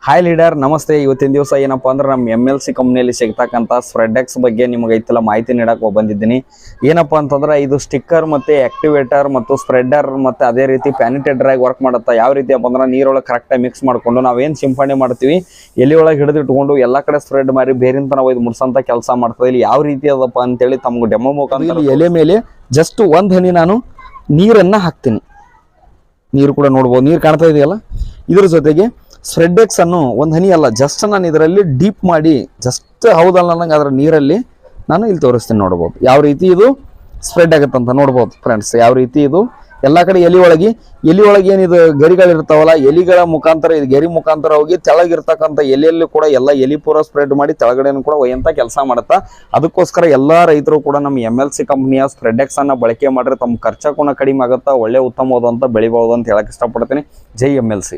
Hi leader ನಮಸ್ತೆ. ಇವತ್ತಿನ ದಿವಸ ಏನಪ್ಪಾ ಅಂದ್ರೆ ನಮ್ಮ MLC ಕಂಪ್ನಿಯಲ್ಲಿ ಸಿಗ್ತಕ್ಕಂಥ ಸ್ಪ್ರೆಡೆಕ್ಸ್ ಬಗ್ಗೆ ನಿಮಗೆ ಐತಲ್ಲ ಮಾಹಿತಿ ನೀಡಕ್ಕೆ ಬಂದಿದ್ದೀನಿ. ಏನಪ್ಪಾ ಅಂತಂದ್ರೆ ಇದು ಸ್ಟಿಕ್ಕರ್ ಮತ್ತೆ ಆಕ್ಟಿವೇಟರ್ ಮತ್ತು ಸ್ಪ್ರೆಡರ್ ಮತ್ತೆ ಅದೇ ರೀತಿ ಪ್ಯಾನಿಟೇಟರ್ ಆಗಿ ವರ್ಕ್ ಮಾಡುತ್ತಾ. ಯಾವ ರೀತಿ ಅಪ್ಪ ಅಂದ್ರೆ ನೀರೊಳಗೆ ಕರೆಕ್ಟಾಗಿ ಮಿಕ್ಸ್ ಮಾಡ್ಕೊಂಡು ನಾವೇನು ಸಿಂಪಡಣೆ ಮಾಡ್ತೀವಿ ಎಲೆ ಒಳಗೆ ಹಿಡಿದಿಟ್ಕೊಂಡು ಎಲ್ಲ ಕಡೆ ಸ್ಪ್ರೆಡ್ ಮಾಡಿ ಬೇರಿಂದ ನಾವು ಇದು ಮುಡ್ಸಂತ ಕೆಲಸ ಮಾಡ್ತದೆ. ಇಲ್ಲಿ ಯಾವ ರೀತಿ ಅದಪ್ಪ ಅಂತೇಳಿ ತಮ್ಗೆ ಡೆಮೋ ಮುಖಾಂತರ ಎಲೆ ಮೇಲೆ ಜಸ್ಟ್ ಒಂದು ಹನಿ ನಾನು ನೀರನ್ನು ಹಾಕ್ತೀನಿ. ನೀರು ಕೂಡ ನೋಡ್ಬೋದು, ನೀರು ಕಾಣ್ತಾ ಇದೆಯಲ್ಲ. ಇದ್ರ ಜೊತೆಗೆ ಸ್ಪ್ರೆಡೆಕ್ಸ್ ಅನ್ನು ಒಂದು ಹನಿ ಅಲ್ಲ, ಜಸ್ಟ್ ನಾನು ಇದರಲ್ಲಿ ಡೀಪ್ ಮಾಡಿ ಜಸ್ಟ್ ಹೌದಲ್ಲ ನಂಗೆ ಅದರ ನೀರಲ್ಲಿ ನಾನು ಇಲ್ಲಿ ತೋರಿಸ್ತೀನಿ. ನೋಡ್ಬೋದು ಯಾವ ರೀತಿ ಇದು ಸ್ಪ್ರೆಡ್ ಆಗುತ್ತಂತ ನೋಡ್ಬೋದು ಫ್ರೆಂಡ್ಸ್. ಯಾವ ರೀತಿ ಇದು ಎಲ್ಲ ಕಡೆ ಎಲೆ ಒಳಗೆ ಏನಿದು ಗರಿಗಳಿರ್ತಾವಲ್ಲ, ಎಲಿಗಳ ಮುಖಾಂತರ ಇದು ಗೆರಿ ಮುಖಾಂತರ ಹೋಗಿ ತೆಳಗಿರ್ತಕ್ಕಂಥ ಎಲೆಯಲ್ಲಿ ಕೂಡ ಎಲ್ಲ ಎಲಿ ಪೂರ ಸ್ಪ್ರೆಡ್ ಮಾಡಿ ತೆಳಗಡೆನೂ ಕೂಡ ಒಯ್ಯಂತ ಕೆಲಸ ಮಾಡುತ್ತಾ. ಅದಕ್ಕೋಸ್ಕರ ಎಲ್ಲ ರೈತರು ಕೂಡ ನಮ್ಮ MLC ಕಂಪ್ನಿಯ ಸ್ಪ್ರೆಡೆಕ್ಸ್ ಅನ್ನ ಬಳಕೆ ಮಾಡ್ರೆ ತಮ್ಮ ಖರ್ಚು ಕೂಡ ಕಡಿಮೆ ಆಗುತ್ತಾ, ಒಳ್ಳೆ ಉತ್ತಮವಾದಂತ ಬೆಳಿಬಹುದು ಅಂತ ಹೇಳಕ್ ಇಷ್ಟಪಡ್ತೀನಿ. ಜೈ MLC.